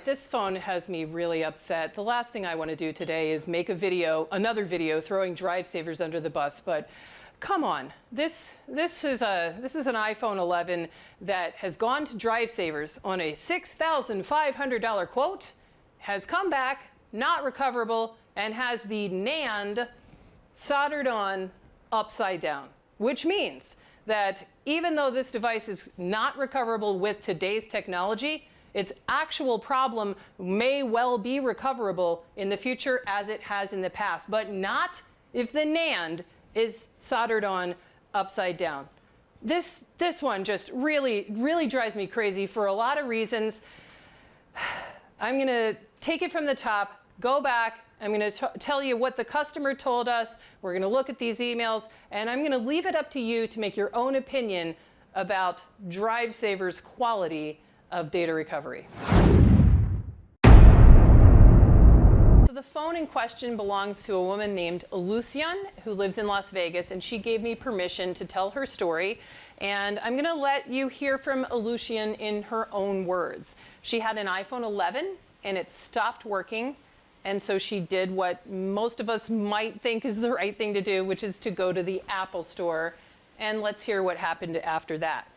This phone has me really upset. The last thing I want to do today is make a video, another video, throwing Drivesavers under the bus. But come on, this is an iPhone 11 that has gone to Drivesavers on a $6,500 quote, has come back not recoverable, and has the NAND soldered on upside down, which means that even though this device is not recoverable with today's technology, its actual problem may well be recoverable in the future as it has in the past, but not if the NAND is soldered on upside down. This one just really drives me crazy for a lot of reasons. I'm going to take it from the top, go back. I'm going to tell you what the customer told us. We're going to look at these emails, and I'm going to leave it up to you to make your own opinion about Drivesavers' quality of data recovery. So the phone in question belongs to a woman named Lucian who lives in Las Vegas, and she gave me permission to tell her story. And I'm going to let you hear from Lucian in her own words. She had an iPhone 11 and it stopped working. And so she did what most of us might think is the right thing to do, which is to go to the Apple store. And let's hear what happened after that.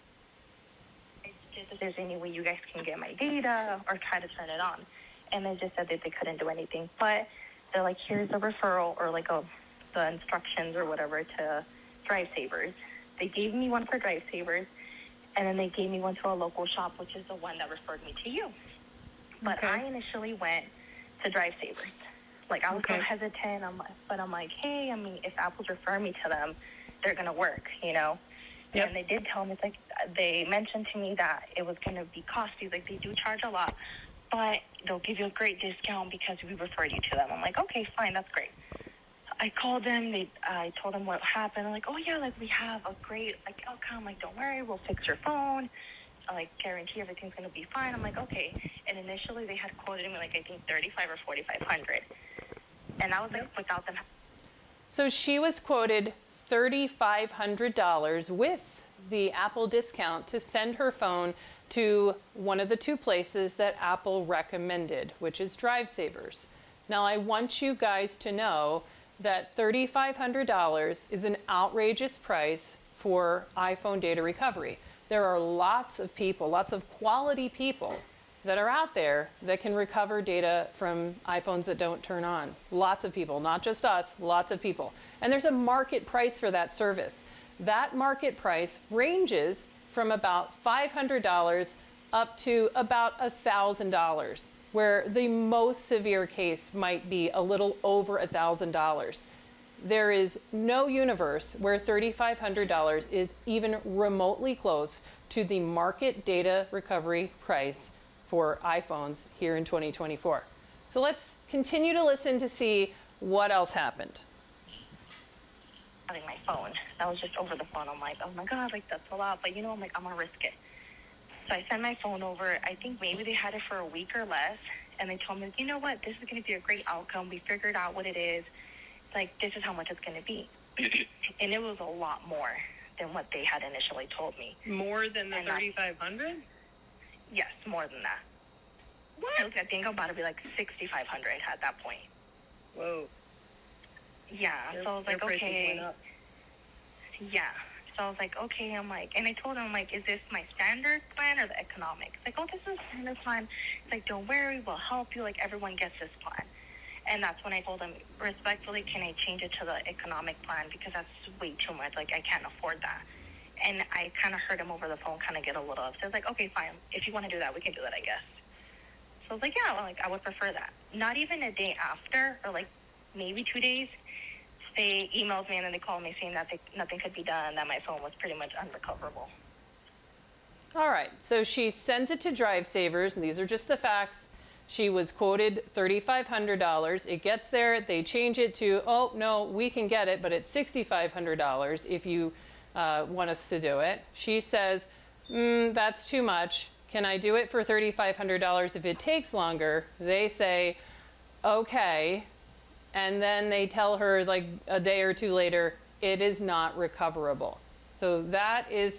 If there's any way you guys can get my data or try to turn it on. And they just said that they couldn't do anything. But they're like, here's a referral or like the instructions or whatever to Drivesavers. They gave me one for Drivesavers, and then they gave me one to a local shop, which is the one that referred me to you. But okay. I initially went to Drivesavers. Like, I was so hesitant, but I'm like, hey, I mean, if Apple's referring me to them, they're going to work, you know? Yep. And they did tell me, it's like, they mentioned to me that it was going to be costly. Like, they do charge a lot, but they'll give you a great discount because we referred you to them. I'm like, okay, fine, that's great. I called them. I told them what happened. I'm like, oh, yeah, like, we have a great, like, outcome. Like, don't worry, we'll fix your phone. I, like, guarantee everything's going to be fine. I'm like, okay. And initially, they had quoted me, like, I think $3,500 or $4,500. And I was, like, without them. So she was quoted $3,500 with the Apple discount to send her phone to one of the two places that Apple recommended, which is Drivesavers. Now, I want you guys to know that $3,500 is an outrageous price for iPhone data recovery. There are lots of people, lots of quality people that are out there that can recover data from iPhones that don't turn on. Lots of people, not just us, lots of people. And there's a market price for that service. That market price ranges from about $500 up to about $1,000, where the most severe case might be a little over $1,000. There is no universe where $3,500 is even remotely close to the market data recovery price for iPhones here in 2024. So let's continue to listen to see what else happened. Having my phone, that was just over the phone. I'm like, oh my God, like, that's a lot. But you know, I'm like, I'm gonna risk it. So I sent my phone over. I think maybe they had it for a week or less. And they told me, you know what, this is gonna be a great outcome. We figured out what it is. Like, this is how much it's gonna be. And it was a lot more than what they had initially told me. More than the $3,500? Yes, more than that. What? I think I'm about to be like $6,500 at that point. Whoa. Yeah, so I was like, okay. Yeah. So I was like, okay, I'm like, and I told him, like, is this my standard plan or the economic? It's like, oh, this is standard plan. It's like, don't worry, we'll help you. Like, everyone gets this plan. And that's when I told him, respectfully, can I change it to the economic plan? Because that's way too much. Like, I can't afford that. And I kind of heard him over the phone kind of get a little upset. I was like, okay, fine. If you want to do that, we can do that, I guess. So I was like, yeah, well, like, I would prefer that. Not even a day after, or like maybe 2 days, they emailed me and then they called me saying that nothing could be done, that my phone was pretty much unrecoverable. All right, so she sends it to Drivesavers, and these are just the facts. She was quoted $3,500. It gets there, they change it to, oh, no, we can get it, but it's $6,500 if you want us to do it. She says, that's too much. Can I do it for $3,500 if it takes longer? They say, okay. And then they tell her, like, a day or two later, it is not recoverable. So that is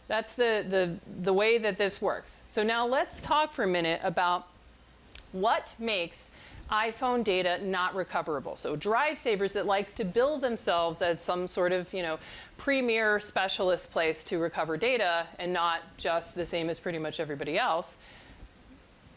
that's the way that this works. So now let's talk for a minute about What makes iPhone data not recoverable? So Drivesavers that likes to bill themselves as some sort of, premier specialist place to recover data and not just the same as pretty much everybody else,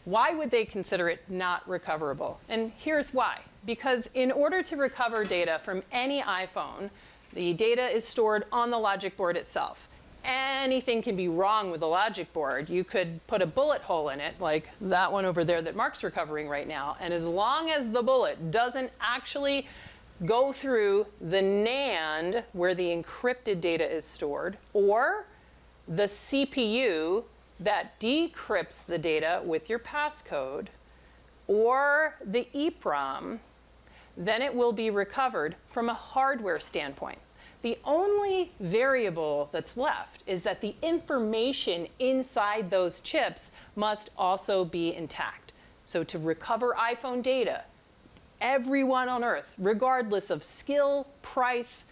why would they consider it not recoverable? And here's why. Because in order to recover data from any iPhone, the data is stored on the logic board itself. Anything can be wrong with the logic board. You could put a bullet hole in it, like that one over there that Mark's recovering right now, and as long as the bullet doesn't actually go through the NAND where the encrypted data is stored, or the CPU that decrypts the data with your passcode, or the EEPROM, then it will be recovered from a hardware standpoint. The only variable that's left is that the information inside those chips must also be intact. So to recover iPhone data, everyone on Earth, regardless of skill, price,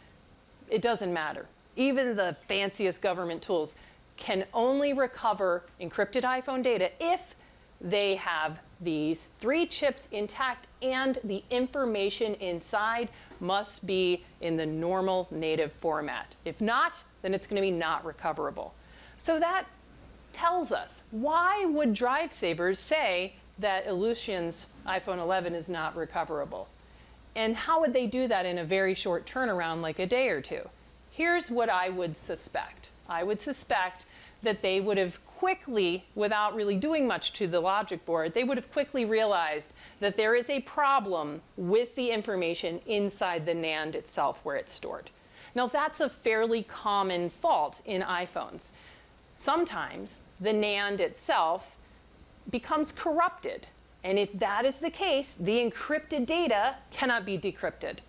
it doesn't matter. Even the fanciest government tools can only recover encrypted iPhone data if they have these 3 chips intact and the information inside must be in the normal native format. If not, then it's going to be not recoverable. So that tells us, why would Drivesavers say that Illusion's iPhone 11 is not recoverable? And how would they do that in a very short turnaround, like a day or two? Here's what I would suspect. I would suspect that they would have quickly, without really doing much to the logic board, they would have quickly realized that there is a problem with the information inside the NAND itself where it's stored. Now, that's a fairly common fault in iPhones. Sometimes the NAND itself becomes corrupted. And if that is the case, the encrypted data cannot be decrypted.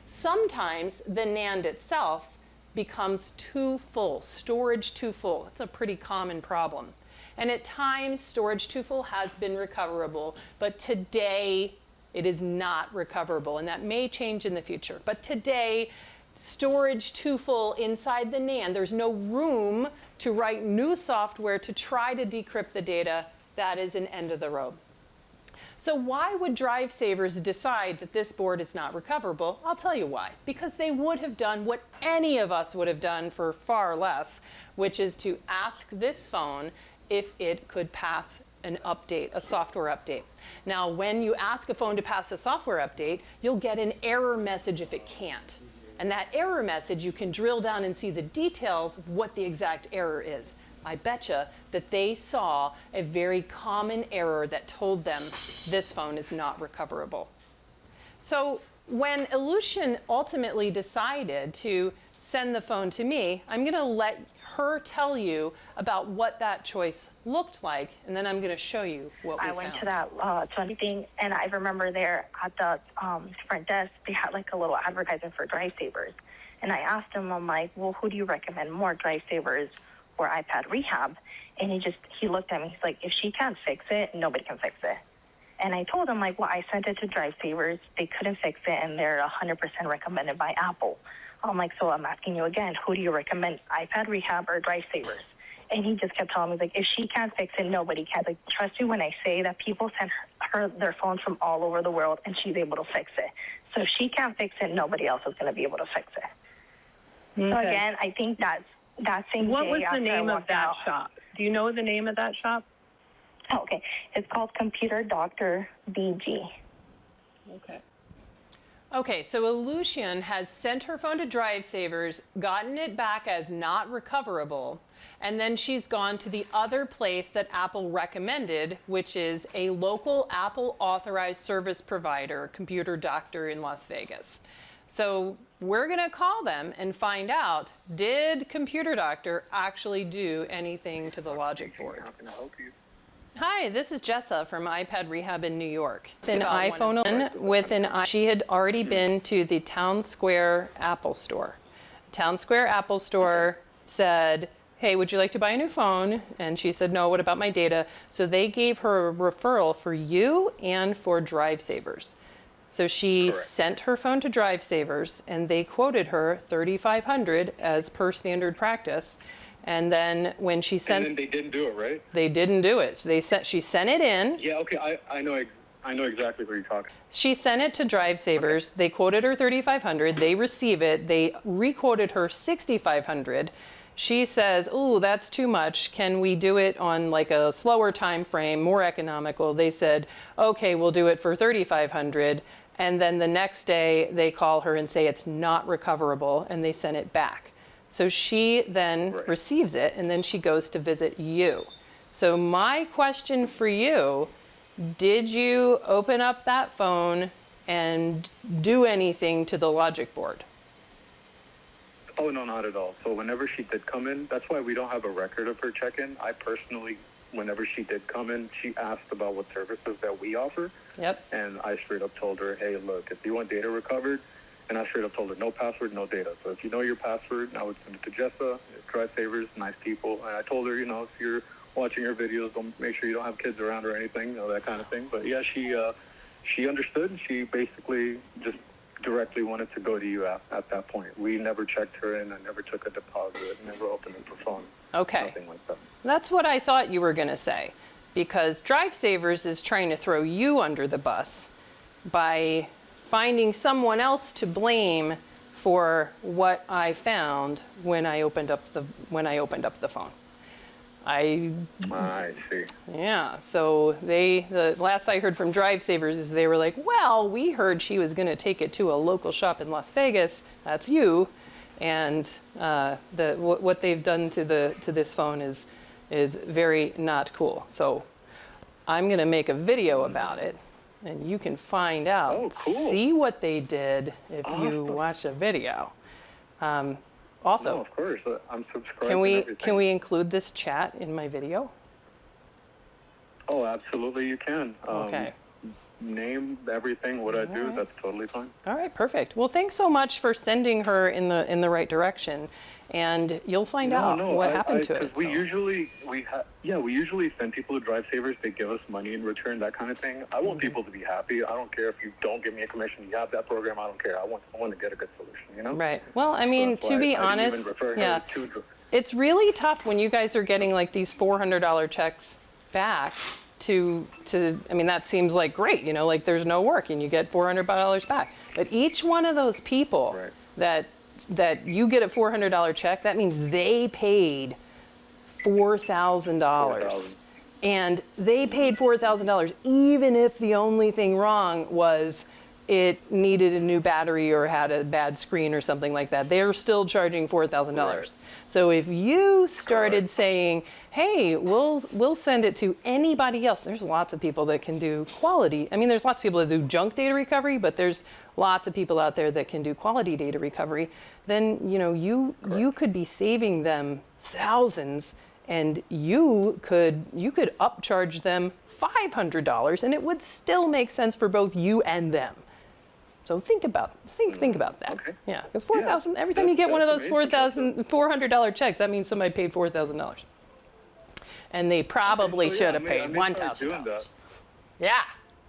Sometimes the NAND itself becomes too full, storage too full. That's a pretty common problem. And at times, storage too full has been recoverable, but today it is not recoverable, and that may change in the future. But today, storage too full inside the NAND, there's no room to write new software to try to decrypt the data. That is an end of the road. So why would Drivesavers decide that this board is not recoverable? I'll tell you why. Because they would have done what any of us would have done for far less, which is to ask this phone if it could pass an update, a software update. Now, when you ask a phone to pass a software update, you'll get an error message if it can't. And that error message, you can drill down and see the details of what the exact error is. I betcha that they saw a very common error that told them this phone is not recoverable. So when Illusion ultimately decided to send the phone to me, I'm going to let her tell you about what that choice looked like, and then I'm going to show you what we found. I went to that to anything, and I remember there at the front desk, they had like a little advertisement for Drivesavers. And I asked him, I'm like, well, who do you recommend more, Drivesavers or iPad Rehab? And he looked at me, he's like, if she can't fix it, nobody can fix it. And I told him, like, well, I sent it to Drivesavers, they couldn't fix it, and they're 100% recommended by Apple. I'm like, so I'm asking you again, who do you recommend, iPad Rehab or Drivesavers? And he just kept telling me, like, if she can't fix it, nobody can. Like, trust me when I say that people send her their phones from all over the world, and she's able to fix it. So if she can't fix it, nobody else is going to be able to fix it. Okay. So again, I think that same What day was the after name I of walked that out, shop? Do you know the name of that shop? Oh, okay. It's called Computer Doctor BG. Okay. Okay, so Illusion has sent her phone to Drivesavers, gotten it back as not recoverable, and then she's gone to the other place that Apple recommended, which is a local Apple authorized service provider, Computer Doctor in Las Vegas. So we're going to call them and find out, did Computer Doctor actually do anything to the logic board? How can I help you? Hi, this is Jessa from iPad Rehab in New York. It's an iPhone 11 with she had already been to the Town Square Apple Store. Town Square Apple Store said, hey, would you like to buy a new phone? And she said, no, what about my data? So they gave her a referral for you and for Drivesavers. So she sent her phone to Drivesavers, and they quoted her $3,500 as per standard practice. And then when she sent, And then they didn't do it, right? they didn't do it. So she sent it in. Yeah, okay, I know I know exactly where you're talking. She sent it to Drivesavers. They quoted her $3,500. They receive it. They requoted her $6,500. She says, "Ooh, that's too much. Can we do it on like a slower time frame, more economical?" They said, "Okay, we'll do it for $3,500." And then the next day they call her and say it's not recoverable, and they send it back. So she then receives it, and then she goes to visit you. So my question for you, did you open up that phone and do anything to the logic board? Oh, no, not at all. So whenever she did come in, that's why we don't have a record of her check-in. I personally, whenever she did come in, she asked about what services that we offer. Yep. And I straight up told her, hey, look, if you want data recovered, and I straight up told her, no password, no data. So if you know your password, I would send it to Jessa, Drivesavers, nice people. And I told her, you know, if you're watching your videos, don't make sure you don't have kids around or anything, you know, that kind of thing. But yeah, she understood, and she basically just directly wanted to go to you at that point. We never checked her in. I never took a deposit, never opened up her phone. Okay. Nothing like that. That's what I thought you were going to say, because Drivesavers is trying to throw you under the bus by finding someone else to blame for what I found when I opened up the phone. I see. Yeah, so the last I heard from Drivesavers is they were like, well, we heard she was going to take it to a local shop in Las Vegas. That's you, and what they've done to this phone is very not cool. So I'm going to make a video about it, and you can find out, Oh, cool. see what they did if you watch a video. Also, No, of course. I'm subscribed. can we include this chat in my video? Oh, absolutely, you can. Okay. Name, everything, what I do, that's totally fine. All right, perfect. Well, thanks so much for sending her in the right direction, and you'll find out what happened to it. We usually send people to Drivesavers. They give us money in return, that kind of thing. I want people to be happy. I don't care if you don't give me a commission. You have that program. I don't care. I want to get a good solution. You know. Right. Well, I mean, to be honest, yeah, it's really tough when you guys are getting like these $400 checks back. I mean, that seems like great, you know, like there's no work and you get $400 back. But each one of those people that you get a $400 check, that means they paid $4,000. And they paid $4,000 even if the only thing wrong was it needed a new battery or had a bad screen or something like that. They're still charging $4,000. So if you started saying, hey, we'll send it to anybody else, there's lots of people that can do quality. I mean, there's lots of people that do junk data recovery, but there's lots of people out there that can do quality data recovery. Then, you know, you could be saving them thousands, and you could upcharge them $500, and it would still make sense for both you and them. So think about that. Okay. Yeah, because $4,000. Every time you get one of those $400 checks, that means somebody paid $4,000, and they probably should have paid $1,000. Yeah.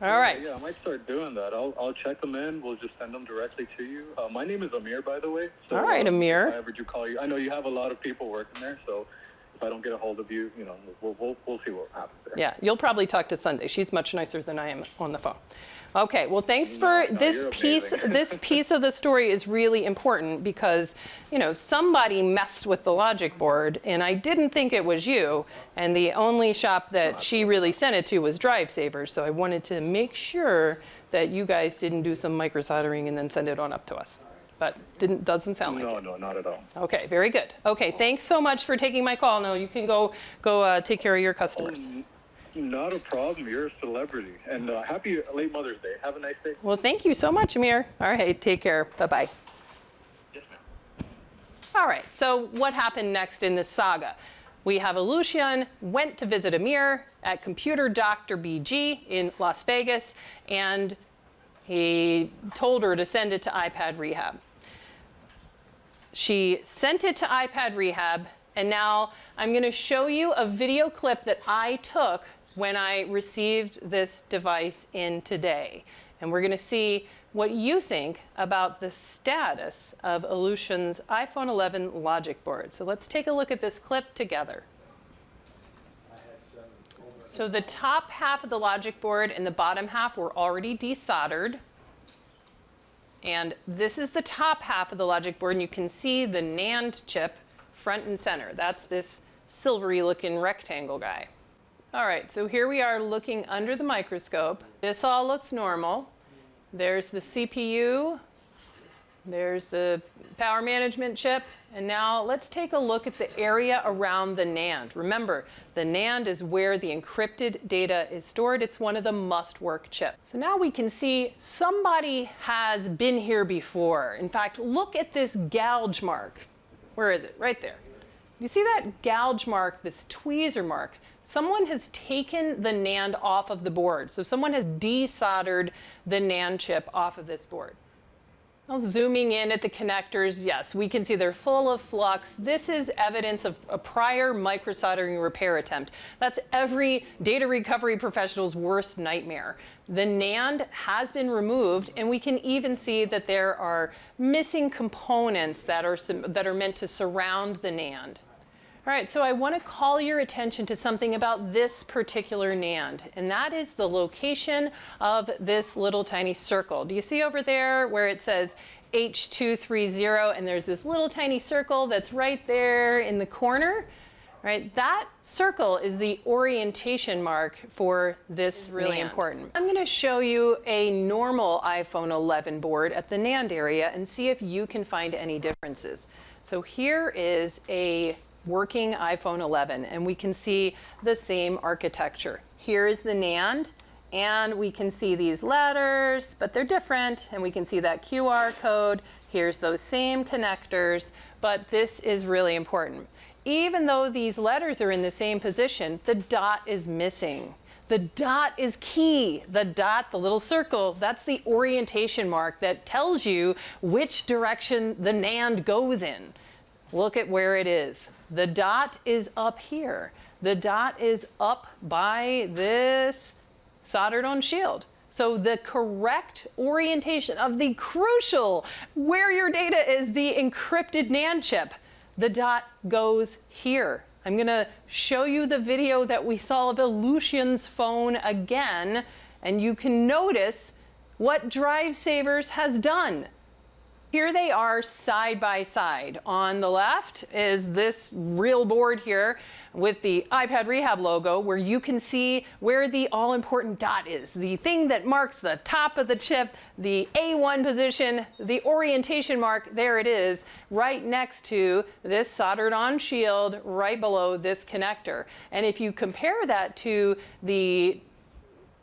All right. Yeah, I might start doing that. I'll check them in. We'll just send them directly to you. My name is Amir, by the way. So, all right, Amir. If I ever do call you, I know you have a lot of people working there, so if I don't get a hold of you, you know, we'll see what happens there. Yeah, you'll probably talk to Sunday. She's much nicer than I am on the phone. Okay, well, thanks for this piece. This piece of the story is really important because, you know, somebody messed with the logic board, and I didn't think it was you. And the only shop that she really sent it to was Drivesavers. So I wanted to make sure that you guys didn't do some micro soldering and then send it on up to us. But doesn't sound like it. No, not at all. Okay, very good. Okay, thanks so much for taking my call. No, you can go take care of your customers. Not a problem. You're a celebrity. And happy late Mother's Day. Have a nice day. Well, thank you so much, Amir. All right, take care. Bye-bye. Yes, ma'am. All right, so what happened next in this saga? We have Aleutian went to visit Amir at Computer Dr. BG in Las Vegas, and he told her to send it to iPad Rehab. She sent it to iPad Rehab, and now I'm going to show you a video clip that I took when I received this device in today. And we're going to see what you think about the status of Aleutian's iPhone 11 logic board. So let's take a look at this clip together. I had some over So the top half of the logic board and the bottom half were already desoldered. And this is the top half of the logic board, and you can see the NAND chip front and center. That's this silvery looking rectangle guy. All right, so here we are looking under the microscope. This all looks normal. There's the CPU, there's the power management chip, and now let's take a look at the area around the NAND. Remember, the NAND is where the encrypted data is stored. It's one of the must-work chips. So now we can see somebody has been here before. In fact, look at this gouge mark. Where is it? Right there. You see that gouge mark, this tweezer mark? Someone has taken the NAND off of the board. So someone has desoldered the NAND chip off of this board. Well, zooming in at the connectors, yes, we can see they're full of flux. This is evidence of a prior microsoldering repair attempt. That's every data recovery professional's worst nightmare. The NAND has been removed, and we can even see that there are missing components that are meant to surround the NAND. All right, so I want to call your attention to something about this particular NAND, and that is the location of this little tiny circle. Do you see over there where it says H230, and there's this little tiny circle that's right there in the corner? Right, that circle is the orientation mark for this really important. I'm going to show you a normal iPhone 11 board at the NAND area and see if you can find any differences. So here is a working iPhone 11, and we can see the same architecture. Here is the NAND, and we can see these letters, but they're different, and we can see that QR code. Here's those same connectors, but this is really important. Even though these letters are in the same position, the dot is missing. The dot is key. The dot, the little circle, that's the orientation mark that tells you which direction the NAND goes in. Look at where it is. The dot is up here. The dot is up by this soldered on shield. So the correct orientation of the crucial where your data is, the encrypted NAND chip, the dot goes here. I'm going to show you the video that we saw of Lucian's phone again, and you can notice what Drivesavers has done. Here they are side by side. On the left is this real board here with the iPad Rehab logo, where you can see where the all-important dot is, the thing that marks the top of the chip, the A1 position, the orientation mark. There it is, right next to this soldered on shield, right below this connector. And if you compare that to the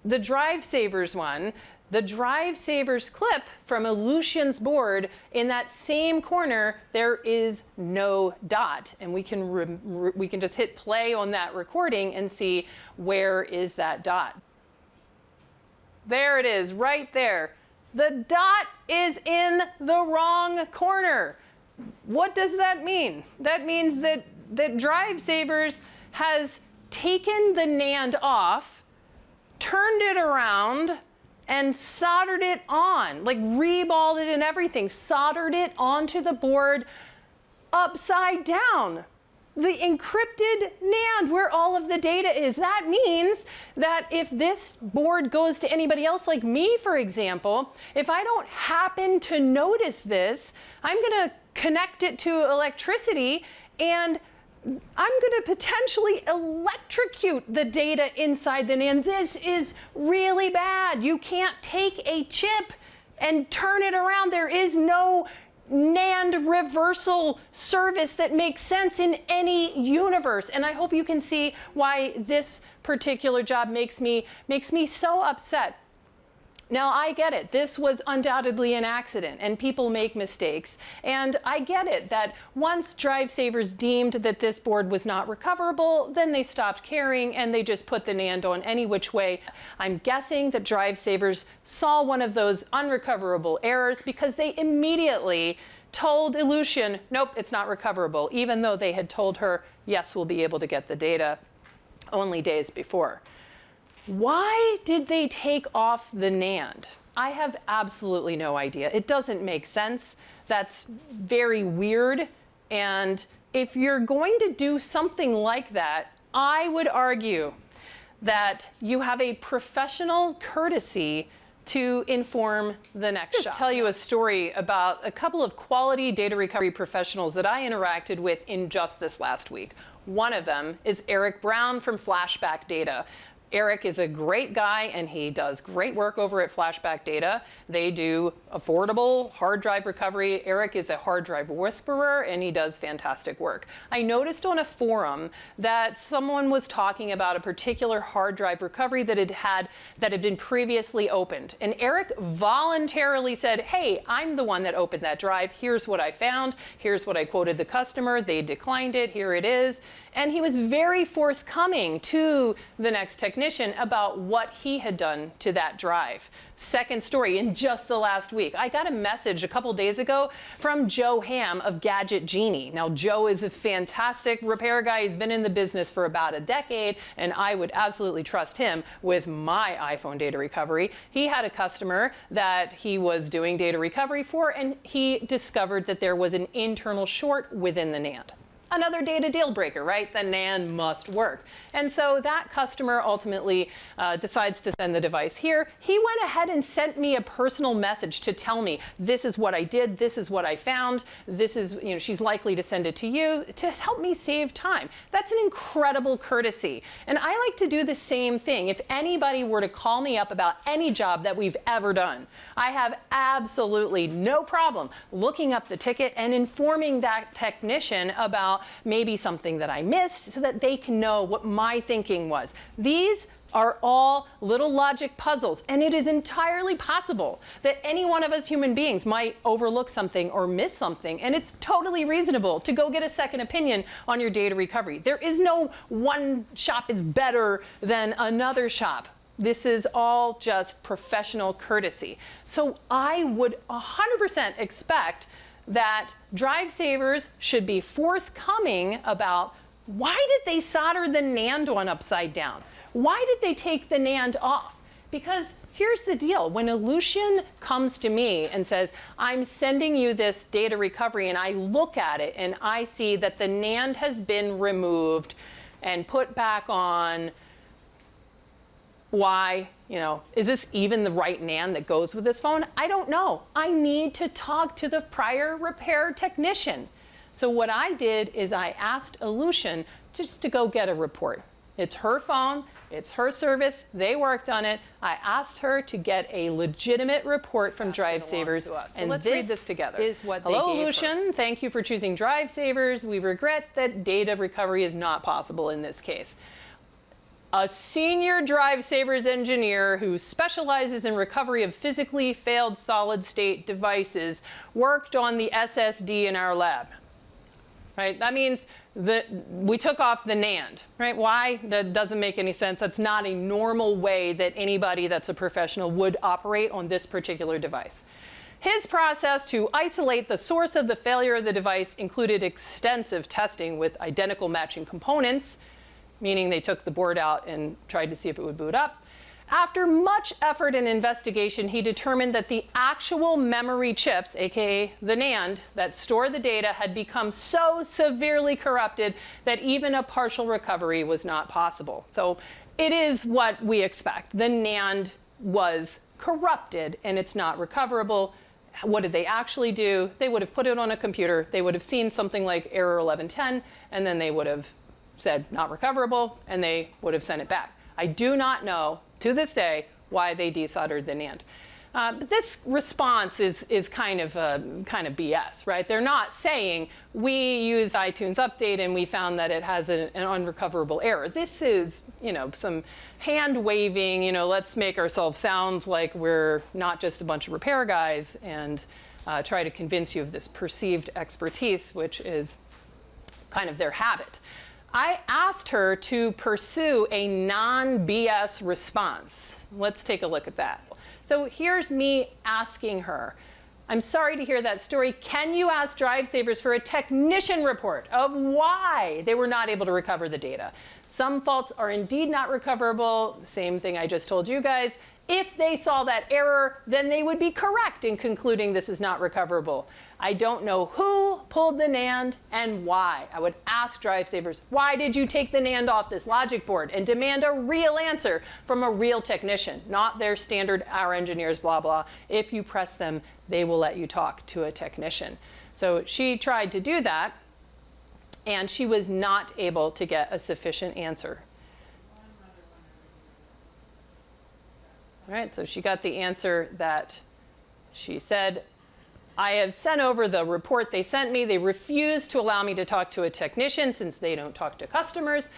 Drivesavers one, the Drivesavers clip from Lucian's board, in that same corner, there is no dot. And we can just hit play on that recording and see where is that dot. There it is, right there. The dot is in the wrong corner. What does that mean? That means that Drivesavers has taken the NAND off, turned it around, and soldered it on, like reballed it and everything, soldered it onto the board upside down. The encrypted NAND where all of the data is. That means that if this board goes to anybody else, like me, for example, if I don't happen to notice this, I'm going to connect it to electricity, and I'm going to potentially electrocute the data inside the NAND. This is really bad. You can't take a chip and turn it around. There is no NAND reversal service that makes sense in any universe. And I hope you can see why this particular job makes me so upset. Now, I get it. This was undoubtedly an accident, and people make mistakes. And I get it that once Drivesavers deemed that this board was not recoverable, then they stopped caring and they just put the NAND on any which way. I'm guessing that Drivesavers saw one of those unrecoverable errors because they immediately told Lucian, nope, it's not recoverable, even though they had told her, yes, we'll be able to get the data only days before. Why did they take off the NAND? I have absolutely no idea. It doesn't make sense. That's very weird. And if you're going to do something like that, I would argue that you have a professional courtesy to inform the next shop. Just tell you a story about a couple of quality data recovery professionals that I interacted with in just this last week. One of them is Eric Brown from Flashback Data. Eric is a great guy, and he does great work over at Flashback Data. They do affordable hard drive recovery. Eric is a hard drive whisperer, and he does fantastic work. I noticed on a forum that someone was talking about a particular hard drive recovery that had been previously opened. And Eric voluntarily said, hey, I'm the one that opened that drive. Here's what I found. Here's what I quoted the customer. They declined it. Here it is. And he was very forthcoming to the next technician about what he had done to that drive. Second story, in just the last week, I got a message a couple days ago from Joe Ham of Gadget Genie. Now, Joe is a fantastic repair guy. He's been in the business for about a decade, and I would absolutely trust him with my iPhone data recovery. He had a customer that he was doing data recovery for, and he discovered that there was an internal short within the NAND. Another data deal breaker, right? The NAND must work. And so that customer ultimately decides to send the device here. He went ahead and sent me a personal message to tell me, this is what I did, this is what I found, this is, she's likely to send it to you to help me save time. That's an incredible courtesy. And I like to do the same thing. If anybody were to call me up about any job that we've ever done, I have absolutely no problem looking up the ticket and informing that technician about maybe something that I missed so that they can know what my thinking was. These are all little logic puzzles, and it is entirely possible that any one of us human beings might overlook something or miss something, and it's totally reasonable to go get a second opinion on your data recovery. There is no one shop is better than another shop. This is all just professional courtesy. So I would 100% expect that Drivesavers should be forthcoming about why did they solder the NAND one upside down? Why did they take the NAND off? Because here's the deal. When Aleutian comes to me and says, I'm sending you this data recovery, and I look at it and I see that the NAND has been removed and put back on, why? Is this even the right NAND that goes with this phone? I don't know. I need to talk to the prior repair technician. So what I did is I asked Aleutian just to go get a report. It's her phone, it's her service, they worked on it. I asked her to get a legitimate report from Drivesavers. So and let's read this together. Hello, Aleutian. Thank you for choosing Drivesavers. We regret that data recovery is not possible in this case. A senior Drivesavers engineer who specializes in recovery of physically failed solid-state devices worked on the SSD in our lab. Right? That means that we took off the NAND. Right? Why? That doesn't make any sense. That's not a normal way that anybody that's a professional would operate on this particular device. His process to isolate the source of the failure of the device included extensive testing with identical matching components, meaning they took the board out and tried to see if it would boot up. After much effort and investigation, he determined that the actual memory chips, aka the NAND, that store the data had become so severely corrupted that even a partial recovery was not possible. So it is what we expect. The NAND was corrupted and it's not recoverable. What did they actually do? They would have put it on a computer. They would have seen something like error 1110, and then they would have said not recoverable, and they would have sent it back. I do not know, to this day, why they desoldered the NAND. But this response is kind of BS, right? They're not saying, we used iTunes Update and we found that it has an unrecoverable error. This is, some hand-waving, let's make ourselves sound like we're not just a bunch of repair guys and try to convince you of this perceived expertise, which is kind of their habit. I asked her to pursue a non-BS response. Let's take a look at that. So here's me asking her, I'm sorry to hear that story. Can you ask Drivesavers for a technician report of why they were not able to recover the data? Some faults are indeed not recoverable, same thing I just told you guys, If they saw that error, then they would be correct in concluding this is not recoverable. I don't know who pulled the NAND and why. I would ask Drivesavers, why did you take the NAND off this logic board, and demand a real answer from a real technician, not their standard our engineers blah blah. If you press them, they will let you talk to a technician. So she tried to do that, and she was not able to get a sufficient answer. All right, so she got the answer that she said, I have sent over the report they sent me. They refused to allow me to talk to a technician since they don't talk to customers.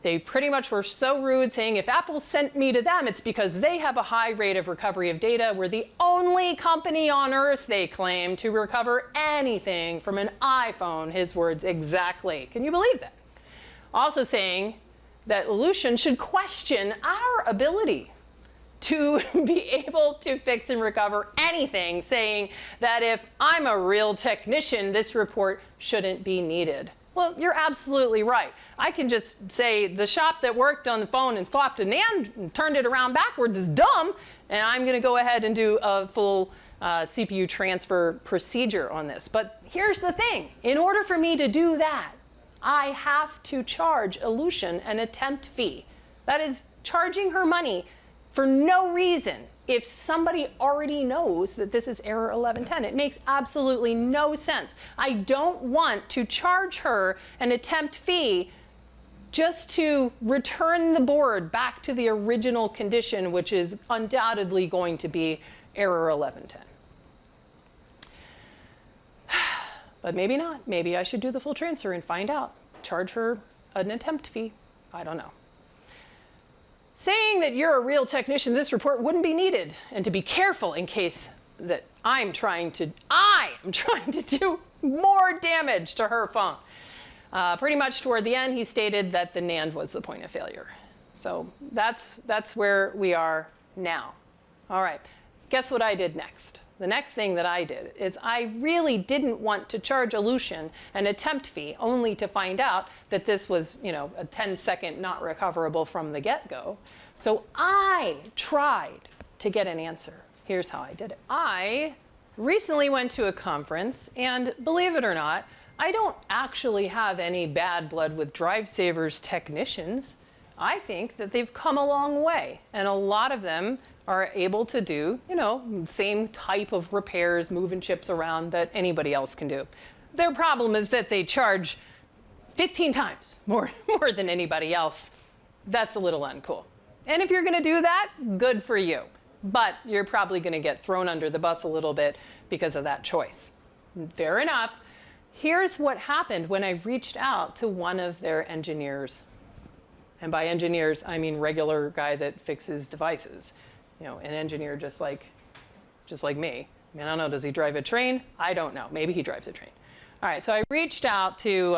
They pretty much were so rude, saying if Apple sent me to them, it's because they have a high rate of recovery of data. We're the only company on earth, they claim, to recover anything from an iPhone. His words exactly. Can you believe that? Also saying that Aleutian should question our ability to be able to fix and recover anything, saying that if I'm a real technician, this report shouldn't be needed. Well, you're absolutely right. I can just say the shop that worked on the phone and swapped a NAND and turned it around backwards is dumb, and I'm going to go ahead and do a full CPU transfer procedure on this. But here's the thing. In order for me to do that, I have to charge Aleutian an attempt fee. That is charging her money for no reason. If somebody already knows that this is error 1110, it makes absolutely no sense. I don't want to charge her an attempt fee just to return the board back to the original condition, which is undoubtedly going to be error 1110. But maybe not. Maybe I should do the full transfer and find out. Charge her an attempt fee. I don't know. Saying that you're a real technician, this report wouldn't be needed, and to be careful in case that I am trying to do more damage to her phone. Pretty much toward the end, he stated that the NAND was the point of failure. So that's where we are now. All right, guess what I did next? The next thing that I did is I really didn't want to charge Aleutian an attempt fee, only to find out that this was, a 10-second not recoverable from the get-go. So I tried to get an answer. Here's how I did it. I recently went to a conference, and believe it or not, I don't actually have any bad blood with Drivesavers technicians. I think that they've come a long way, and a lot of them are able to do, same type of repairs, moving chips around that anybody else can do. Their problem is that they charge 15 times more than anybody else. That's a little uncool. And if you're going to do that, good for you. But you're probably going to get thrown under the bus a little bit because of that choice. Fair enough. Here's what happened when I reached out to one of their engineers. And by engineers, I mean regular guy that fixes devices. An engineer just like me. I mean, I don't know, does he drive a train? I don't know. Maybe he drives a train. All right, so I reached out to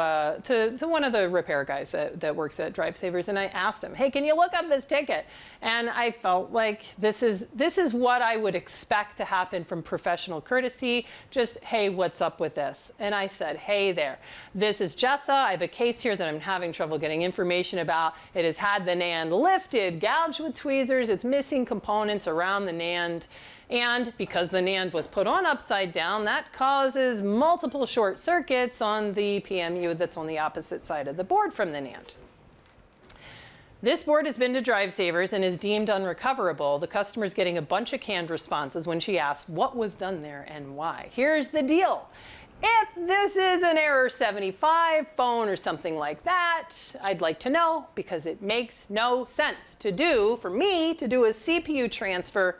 one of the repair guys that works at Drivesavers, and I asked him, hey, can you look up this ticket? And I felt like this is what I would expect to happen from professional courtesy. Just, hey, what's up with this? And I said, hey there, this is Jessa. I have a case here that I'm having trouble getting information about. It has had the NAND lifted, gouged with tweezers. It's missing components around the NAND. And because the NAND was put on upside down, that causes multiple short circuits on the PMU that's on the opposite side of the board from the NAND. This board has been to Drivesavers and is deemed unrecoverable. The customer's getting a bunch of canned responses when she asks what was done there and why. Here's the deal. If this is an error 75 phone or something like that, I'd like to know, because it makes no sense for me to do a CPU transfer.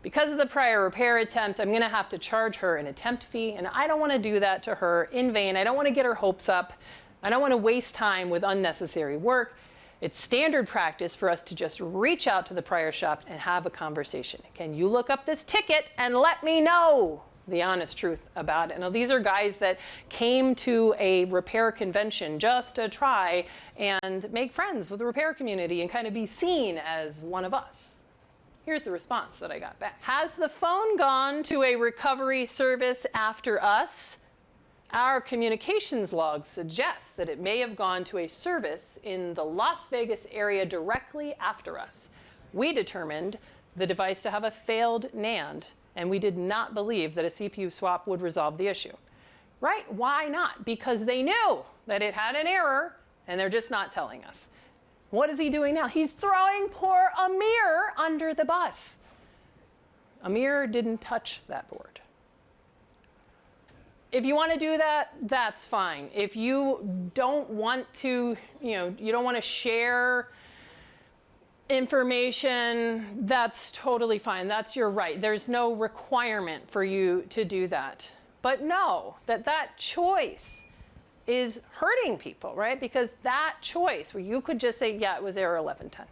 Because of the prior repair attempt, I'm going to have to charge her an attempt fee, and I don't want to do that to her in vain. I don't want to get her hopes up. I don't want to waste time with unnecessary work. It's standard practice for us to just reach out to the prior shop and have a conversation. Can you look up this ticket and let me know the honest truth about it? Now, these are guys that came to a repair convention just to try and make friends with the repair community and kind of be seen as one of us. Here's the response that I got back. Has the phone gone to a recovery service after us? Our communications log suggests that it may have gone to a service in the Las Vegas area directly after us. We determined the device to have a failed NAND, and we did not believe that a CPU swap would resolve the issue. Right? Why not? Because they knew that it had an error, and they're just not telling us. What is he doing now? He's throwing poor Amir under the bus. Amir didn't touch that board. If you want to do that, that's fine. If you don't want to, you don't want to share information, that's totally fine. That's your right. There's no requirement for you to do that. But know that that choice is hurting people, right? Because that choice where you could just say, yeah, it was error 1110.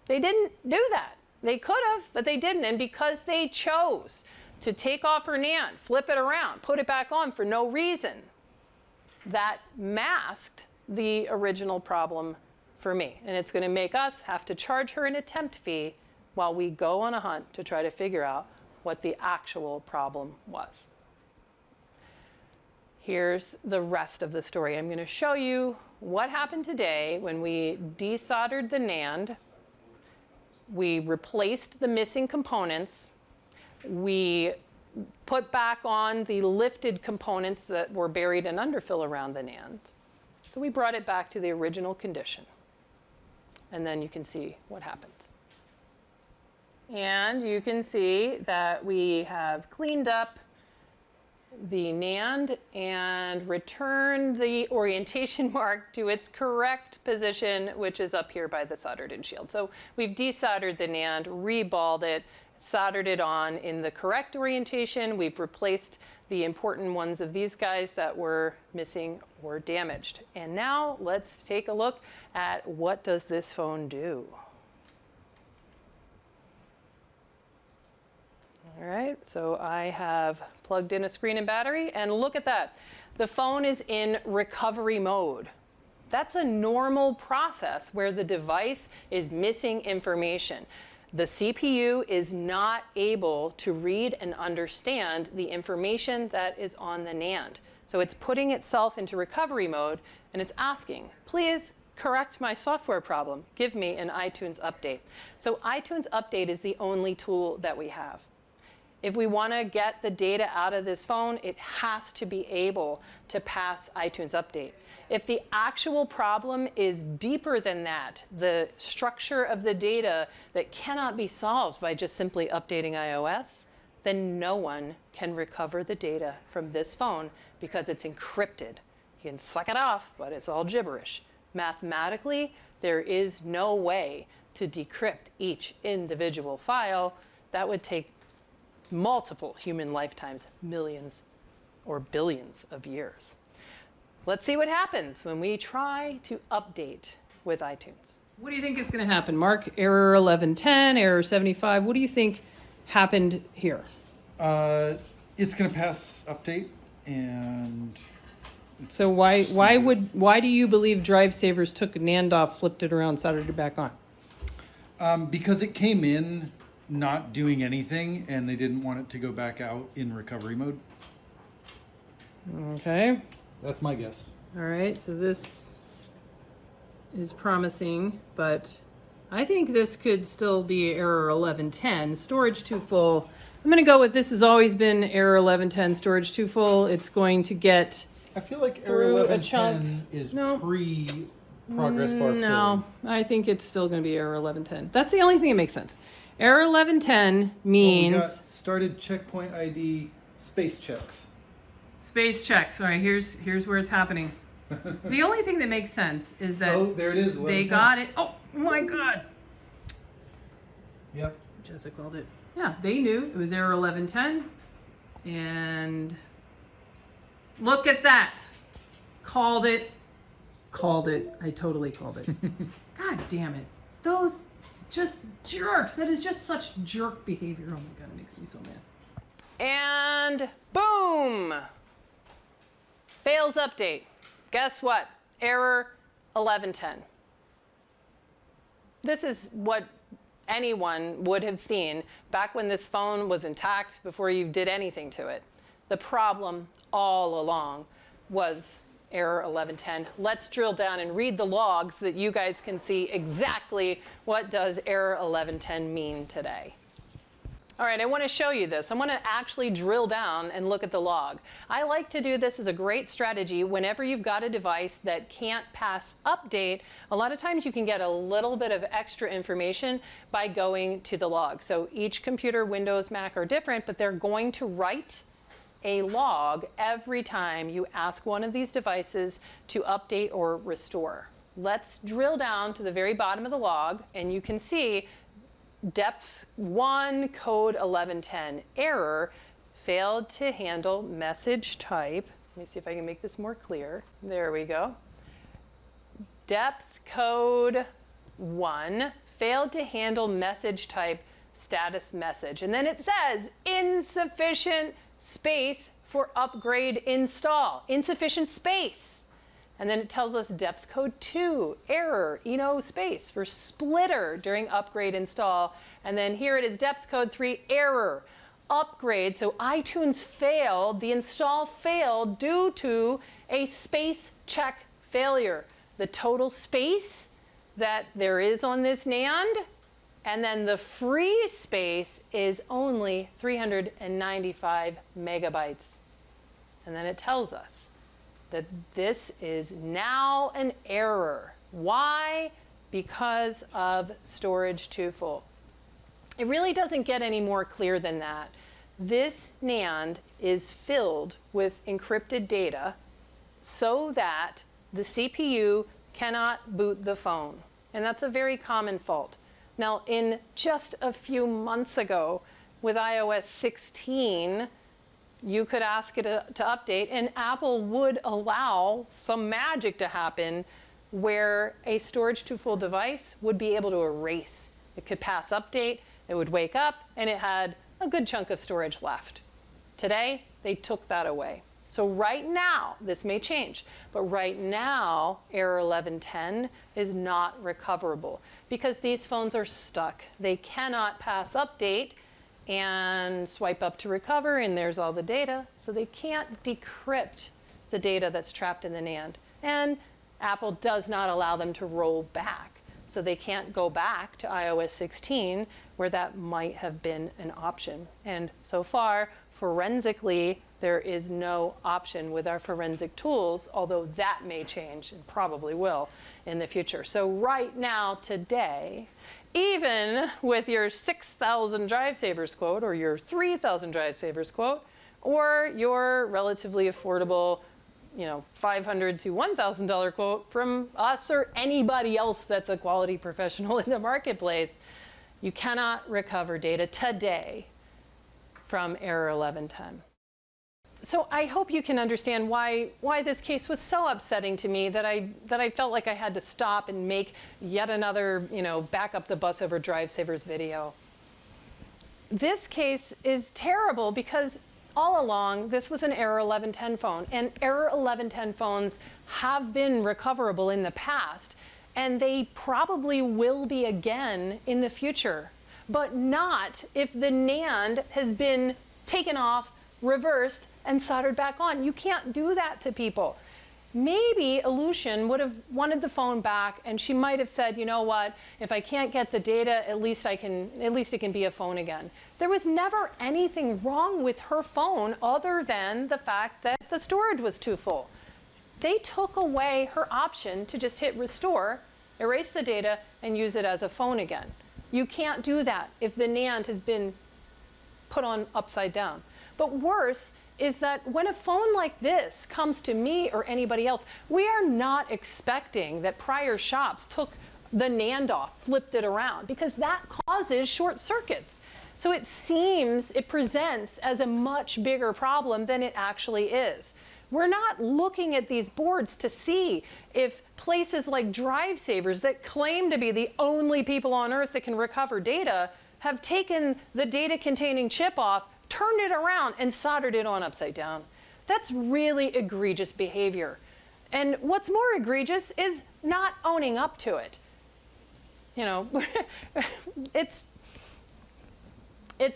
They didn't do that. They could have, but they didn't. And because they chose to take off her NAND, flip it around, put it back on for no reason, that masked the original problem for me. And it's going to make us have to charge her an attempt fee while we go on a hunt to try to figure out what the actual problem was. Here's the rest of the story. I'm going to show you what happened today when we desoldered the NAND. We replaced the missing components. We put back on the lifted components that were buried in underfill around the NAND. So we brought it back to the original condition. And then you can see what happened. And you can see that we have cleaned up the NAND and returned the orientation mark to its correct position, which is up here by the soldered in shield. So we've desoldered the NAND, reballed it, soldered it on in the correct orientation. We've replaced the important ones of these guys that were missing or damaged. And now let's take a look at what does this phone do. All right, so I have plugged in a screen and battery, and look at that. The phone is in recovery mode. That's a normal process where the device is missing information. The CPU is not able to read and understand the information that is on the NAND. So it's putting itself into recovery mode, and it's asking, please correct my software problem. Give me an iTunes update. So iTunes update is the only tool that we have. If we want to get the data out of this phone, it has to be able to pass iTunes Update. If the actual problem is deeper than that, the structure of the data that cannot be solved by just simply updating iOS, then no one can recover the data from this phone because it's encrypted. You can suck it off, but it's all gibberish. Mathematically, there is no way to decrypt each individual file. That would take multiple human lifetimes, millions or billions of years. Let's see what happens when we try to update with iTunes. What do you think is going to happen, Mark? Error 1110, error 75. What do you think happened here? It's going to pass update, and so why do you believe Drivesavers took NAND off, flipped it around, soldered it back on? because it came in not doing anything, and they didn't want it to go back out in recovery mode. Okay. That's my guess. All right, so this is promising, but I think this could still be error 1110. Storage too full. I'm going to go with this has always been error 1110, storage too full. It's going to get I feel like error through a 1110 is No. pre-progress bar No, I think it's still going to be error 1110. That's the only thing that makes sense. Error 1110 means... we got started checkpoint ID space checks. Space checks. All right, here's where it's happening. The only thing that makes sense is that Oh, there it is. they 1110. got it. Oh my God. Yep. Jessica called it. Yeah, they knew it was error 1110. And look at that. Called it. I totally called it. God damn it. Those just jerks. That is just such jerk behavior. Oh my God, it makes me so mad. And boom. Fails update. Guess what? Error 1110. This is what anyone would have seen back when this phone was intact before you did anything to it. The problem all along was error 1110. Let's drill down and read the logs so that you guys can see exactly what does error 1110 mean today. All right, I want to show you this. I want to actually drill down and look at the log. I like to do this as a great strategy whenever you've got a device that can't pass update. A lot of times you can get a little bit of extra information by going to the log. So each computer, Windows, Mac are different, but they're going to write a log every time you ask one of these devices to update or restore. Let's drill down to the very bottom of the log, and you can see depth 1, code 1110, error, failed to handle message type. Let me see if I can make this more clear. There we go. Depth code 1, failed to handle message type status message. And then it says insufficient space for upgrade install. Insufficient space. And then it tells us depth code 2, error, space for splitter during upgrade install. And then here it is depth code 3, error, upgrade. So iTunes failed, the install failed due to a space check failure. The total space that there is on this NAND, and then the free space is only 395 megabytes. And then it tells us that this is now an error. Why? Because of storage too full. It really doesn't get any more clear than that. This NAND is filled with encrypted data so that the CPU cannot boot the phone. And that's a very common fault. Now, in just a few months ago, with iOS 16, you could ask it to update, and Apple would allow some magic to happen where a storage too full device would be able to erase. It could pass update, it would wake up, and it had a good chunk of storage left. Today, they took that away. So right now, this may change, but right now, error 1110 is not recoverable because these phones are stuck. They cannot pass update and swipe up to recover, and there's all the data. So they can't decrypt the data that's trapped in the NAND. And Apple does not allow them to roll back. So they can't go back to iOS 16, where that might have been an option. And so far, forensically, there is no option with our forensic tools, although that may change and probably will in the future. So right now, today, even with your 6,000 Drivesavers quote or your 3,000 Drivesavers quote or your relatively affordable, $500 to $1,000 quote from us or anybody else that's a quality professional in the marketplace, you cannot recover data today from error 1110. So I hope you can understand why this case was so upsetting to me that I felt like I had to stop and make yet another, back up the bus over Drivesavers video. This case is terrible because all along this was an error 1110 phone, and error 1110 phones have been recoverable in the past, and they probably will be again in the future, but not if the NAND has been taken off, reversed, and soldered back on. You can't do that to people. Maybe Aleutian would have wanted the phone back, and she might have said, you know what, if I can't get the data, at least it can be a phone again. There was never anything wrong with her phone other than the fact that the storage was too full. They took away her option to just hit restore, erase the data, and use it as a phone again. You can't do that if the NAND has been put on upside down. But worse is that when a phone like this comes to me or anybody else, we are not expecting that prior shops took the NAND off, flipped it around, because that causes short circuits. So it presents as a much bigger problem than it actually is. We're not looking at these boards to see if places like Drivesavers that claim to be the only people on earth that can recover data have taken the data containing chip off, turned it around, and soldered it on upside down. That's really egregious behavior. And what's more egregious is not owning up to it. It's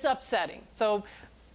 upsetting. So,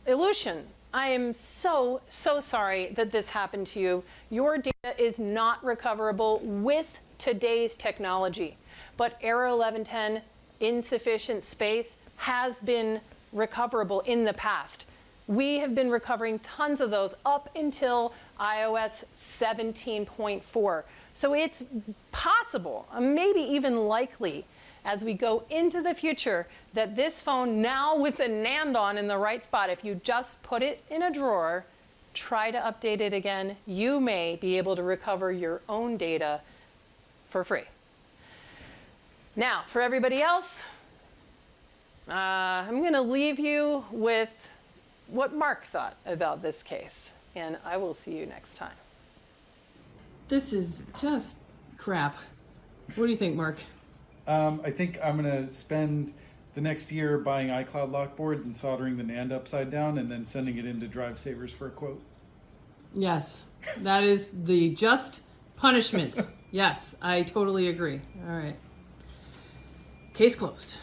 Aleutian, I am so sorry that this happened to you. Your data is not recoverable with today's technology. But error 1110, insufficient space, has been recoverable in the past. We have been recovering tons of those up until iOS 17.4. So it's possible, maybe even likely, as we go into the future, that this phone now with the NAND on in the right spot, if you just put it in a drawer, try to update it again, you may be able to recover your own data for free. Now, for everybody else, I'm going to leave you with what Mark thought about this case, and I will see you next time. This is just crap. What do you think, Mark? I think I'm going to spend the next year buying iCloud lock boards and soldering the NAND upside down and then sending it into Drivesavers for a quote. Yes, that is the just punishment. Yes, I totally agree. All right. Case closed.